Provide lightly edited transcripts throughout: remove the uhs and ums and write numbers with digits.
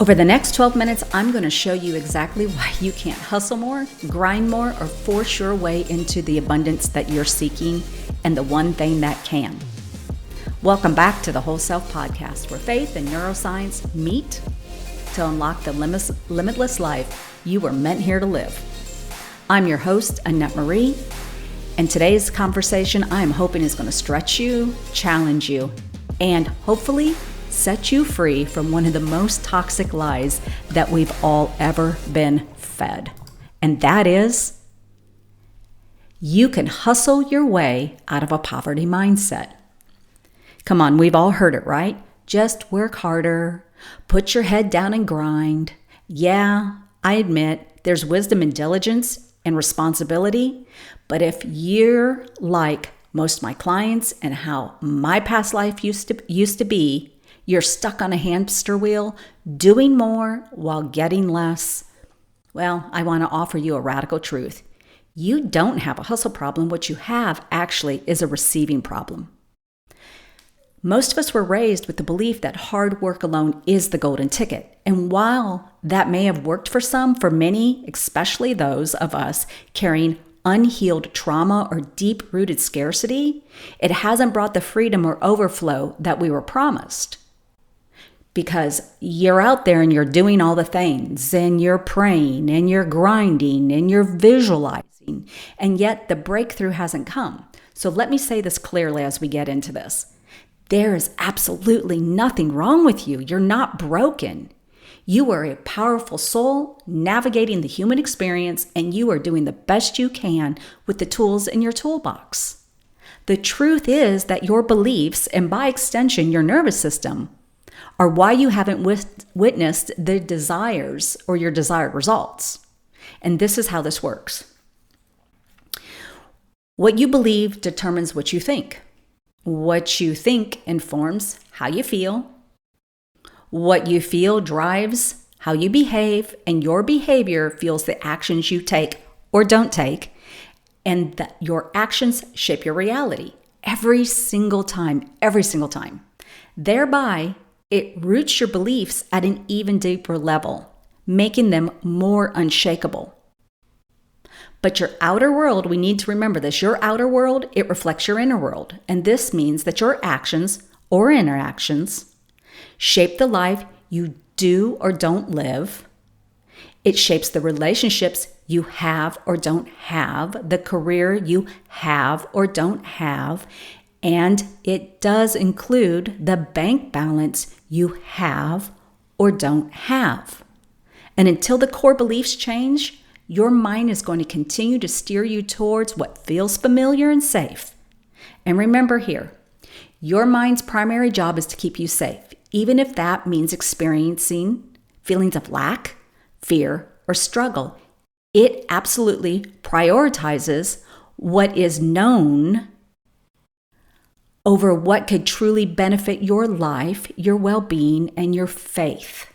Over the next 12 minutes, I'm going to show you exactly why you can't hustle more, grind more, or force your way into the abundance that you're seeking and the one thing that can. Welcome back to the Whole Self Podcast, where faith and neuroscience meet to unlock the limitless life you were meant here to live. I'm your host, Annette Marie, and today's conversation I am hoping is going to stretch you, challenge you, and hopefully set you free from one of the most toxic lies that we've all ever been fed. And that is, you can hustle your way out of a poverty mindset. Come on, we've all heard it, right? Just work harder, put your head down and grind. Yeah, I admit there's wisdom in diligence and responsibility, but if you're like most of my clients and how my past life used to be, you're stuck on a hamster wheel, doing more while getting less. Well, I want to offer you a radical truth. You don't have a hustle problem. What you have actually is a receiving problem. Most of us were raised with the belief that hard work alone is the golden ticket. And while that may have worked for some, for many, especially those of us carrying unhealed trauma or deep-rooted scarcity, it hasn't brought the freedom or overflow that we were promised. Because you're out there and you're doing all the things and you're praying and you're grinding and you're visualizing, and yet the breakthrough hasn't come. So let me say this clearly as we get into this. There is absolutely nothing wrong with you. You're not broken. You are a powerful soul navigating the human experience, and you are doing the best you can with the tools in your toolbox. The truth is that your beliefs, and by extension your nervous system, are why you haven't witnessed the desires or your desired results. And this is how this works. What you believe determines what you think. What you think informs how you feel. What you feel drives how you behave, and your behavior fuels the actions you take or don't take, and your actions shape your reality every single time. Thereby, it roots your beliefs at an even deeper level, making them more unshakable. But your outer world, we need to remember this, your outer world, it reflects your inner world. And this means that your actions or interactions shape the life you do or don't live. It shapes the relationships you have or don't have, the career you have or don't have, and it does include the bank balance you have or don't have. And until the core beliefs change, your mind is going to continue to steer you towards what feels familiar and safe. And remember here, your mind's primary job is to keep you safe, even if that means experiencing feelings of lack, fear, or struggle. It absolutely prioritizes what is known over what could truly benefit your life, your well-being, and your faith.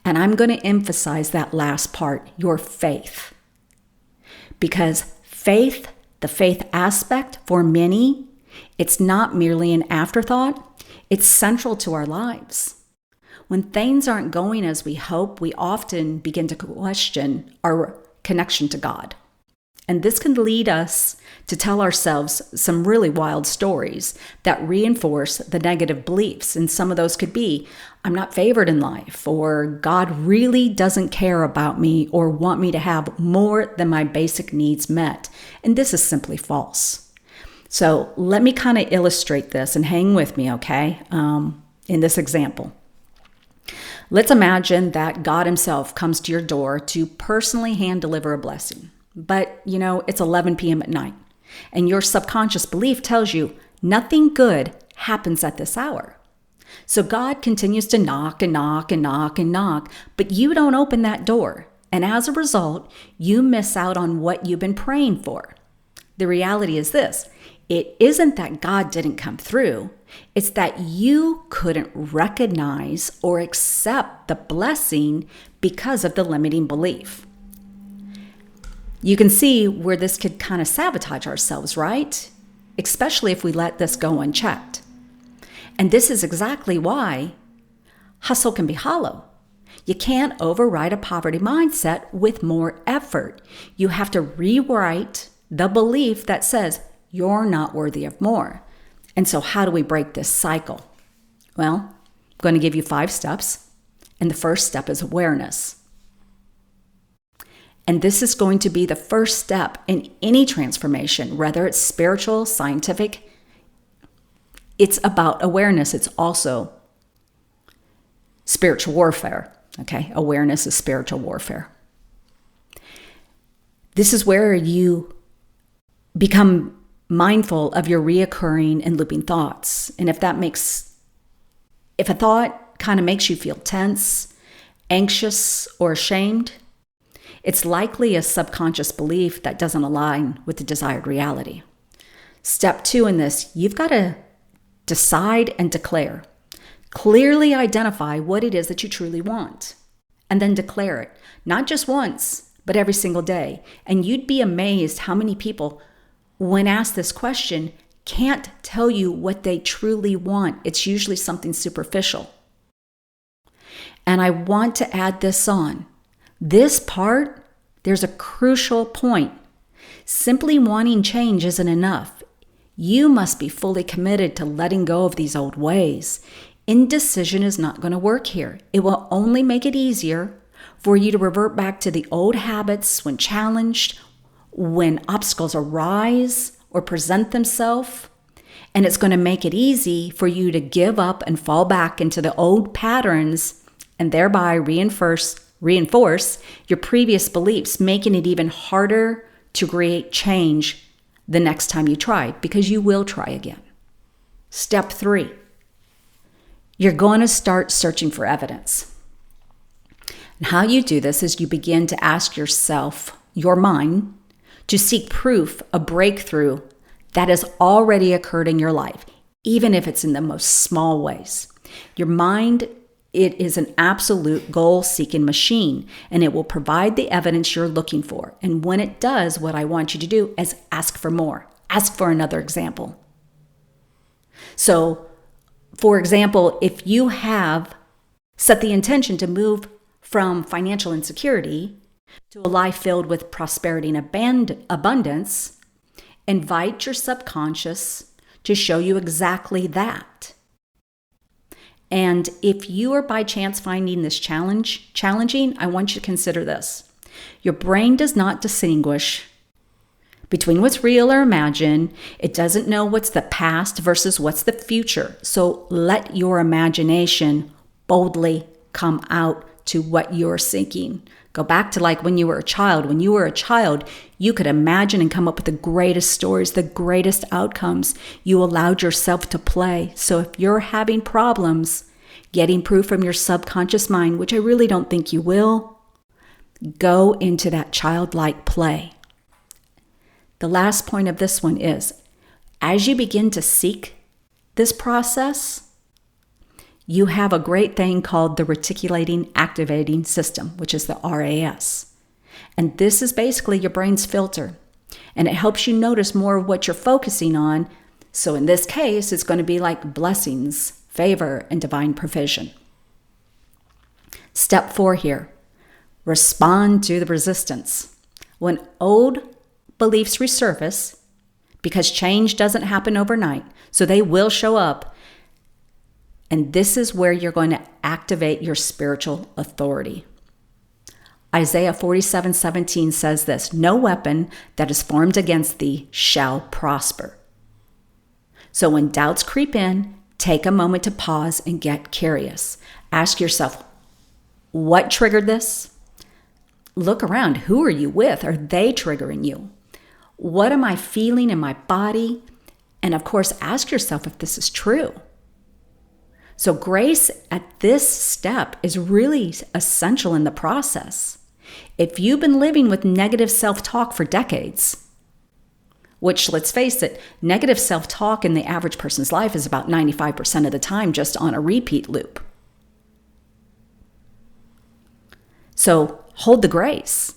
And I'm going to emphasize that last part, your faith. Because faith, the faith aspect, for many, it's not merely an afterthought, it's central to our lives. When things aren't going as we hope, we often begin to question our connection to God. And this can lead us to tell ourselves some really wild stories that reinforce the negative beliefs. And some of those could be, I'm not favored in life, or God really doesn't care about me or want me to have more than my basic needs met. And this is simply false. So let me kind of illustrate this and hang with me, okay, in this example. Let's imagine that God himself comes to your door to personally hand deliver a blessing. But, it's 11 p.m. at night, and your subconscious belief tells you nothing good happens at this hour. So God continues to knock and knock and knock and knock, but you don't open that door. And as a result, you miss out on what you've been praying for. The reality is this: it isn't that God didn't come through. It's that you couldn't recognize or accept the blessing because of the limiting belief. You can see where this could kind of sabotage ourselves, right? Especially if we let this go unchecked. And this is exactly why hustle can be hollow. You can't override a poverty mindset with more effort. You have to rewrite the belief that says you're not worthy of more. And so how do we break this cycle? Well, I'm going to give you 5 steps. And the first step is awareness. And this is going to be the first step in any transformation, whether it's spiritual, scientific. It's about awareness. It's also spiritual warfare. Okay, awareness is spiritual warfare. This is where you become mindful of your reoccurring and looping thoughts. And if a thought kind of makes you feel tense, anxious, or ashamed, it's likely a subconscious belief that doesn't align with the desired reality. Step 2 in this, you've got to decide and declare. Clearly identify what it is that you truly want, and then declare it, not just once, but every single day. And you'd be amazed how many people, when asked this question, can't tell you what they truly want. It's usually something superficial. And I want to add this on. This part, there's a crucial point. Simply wanting change isn't enough. You must be fully committed to letting go of these old ways. Indecision is not going to work here. It will only make it easier for you to revert back to the old habits when challenged, when obstacles arise or present themselves. And it's going to make it easy for you to give up and fall back into the old patterns and thereby reinforce your previous beliefs, making it even harder to create change the next time you try, because you will try again. Step 3, you're going to start searching for evidence. And how you do this is you begin to ask yourself, your mind, to seek proof, a breakthrough that has already occurred in your life, even if it's in the most small ways. Your mind, it is an absolute goal-seeking machine, and it will provide the evidence you're looking for. And when it does, what I want you to do is ask for more. Ask for another example. So, for example, if you have set the intention to move from financial insecurity to a life filled with prosperity and abundance, invite your subconscious to show you exactly that. And if you are by chance finding this challenging, I want you to consider this. Your brain does not distinguish between what's real or imagined. It doesn't know what's the past versus what's the future. So let your imagination boldly come out to what you're seeking. Go back to like when you were a child. When you were a child, you could imagine and come up with the greatest stories, the greatest outcomes. You allowed yourself to play. So if you're having problems getting proof from your subconscious mind, which I really don't think you will, go into that childlike play. The last point of this one is, as you begin to seek this process, you have a great thing called the reticulating activating system, which is the RAS. And this is basically your brain's filter. And it helps you notice more of what you're focusing on. So in this case, it's going to be like blessings, favor, and divine provision. Step 4 here, respond to the resistance. When old beliefs resurface, because change doesn't happen overnight, so they will show up. And this is where you're going to activate your spiritual authority. Isaiah 47:17 says this, "No weapon that is formed against thee shall prosper." So when doubts creep in, take a moment to pause and get curious. Ask yourself, what triggered this? Look around. Who are you with? Are they triggering you? What am I feeling in my body? And of course, ask yourself if this is true. So grace at this step is really essential in the process. If you've been living with negative self-talk for decades, which, let's face it, negative self-talk in the average person's life is about 95% of the time just on a repeat loop. So hold the grace.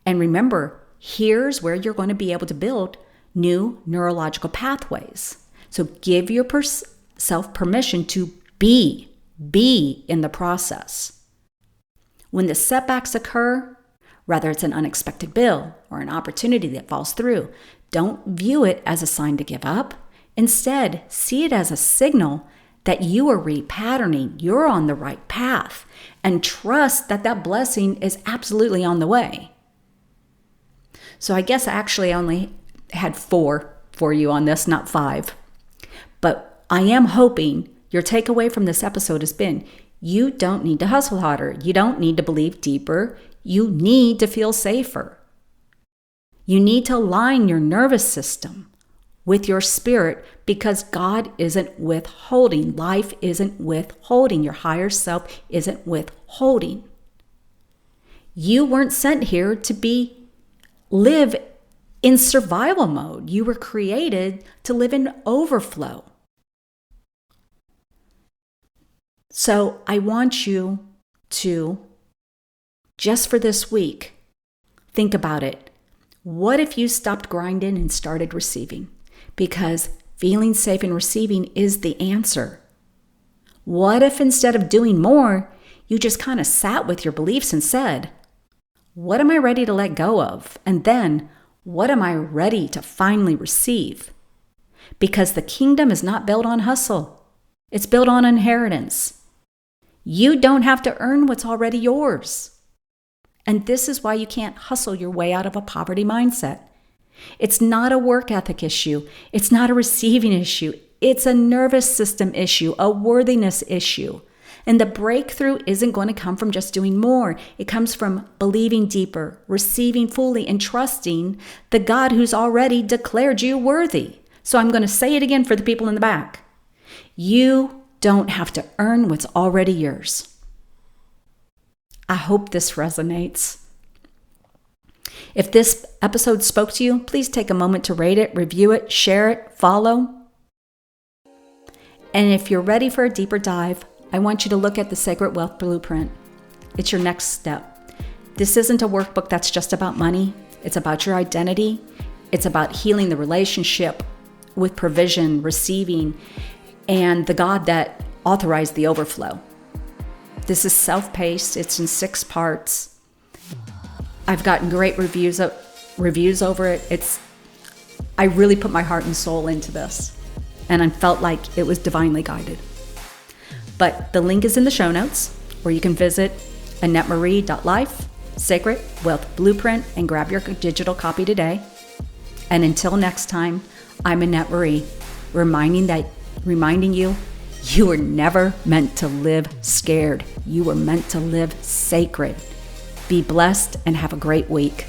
And remember, here's where you're going to be able to build new neurological pathways. So give yourself permission to be in the process. When the setbacks occur, whether it's an unexpected bill or an opportunity that falls through, don't view it as a sign to give up. Instead, see it as a signal that you are repatterning, you're on the right path, and trust that that blessing is absolutely on the way. So I guess actually I only had 4 for you on this, not 5. But I am hoping your takeaway from this episode has been, you don't need to hustle harder. You don't need to believe deeper. You need to feel safer. You need to align your nervous system with your spirit, because God isn't withholding. Life isn't withholding. Your higher self isn't withholding. You weren't sent here to live in survival mode. You were created to live in overflow. So I want you to, just for this week, think about it. What if you stopped grinding and started receiving? Because feeling safe in receiving is the answer. What if instead of doing more, you just kind of sat with your beliefs and said, what am I ready to let go of? And then, what am I ready to finally receive? Because the kingdom is not built on hustle. It's built on inheritance. You don't have to earn what's already yours. And this is why you can't hustle your way out of a poverty mindset. It's not a work ethic issue. It's not a receiving issue. It's a nervous system issue, a worthiness issue. And the breakthrough isn't going to come from just doing more. It comes from believing deeper, receiving fully, and trusting the God who's already declared you worthy. So I'm going to say it again for the people in the back. You don't have to earn what's already yours. I hope this resonates. If this episode spoke to you, please take a moment to rate it, review it, share it, follow. And if you're ready for a deeper dive, I want you to look at the Sacred Wealth Blueprint. It's your next step. This isn't a workbook that's just about money. It's about your identity. It's about healing the relationship with provision, receiving, and the God that authorized the overflow. This is self-paced. It's in 6 parts. I've gotten great reviews over it. I really put my heart and soul into this, and I felt like it was divinely guided. But the link is in the show notes, or you can visit AnnetteMarie.life, Sacred Wealth Blueprint, and grab your digital copy today. And until next time, I'm Annette Marie, reminding you, you were never meant to live scared. You were meant to live sacred. Be blessed and have a great week.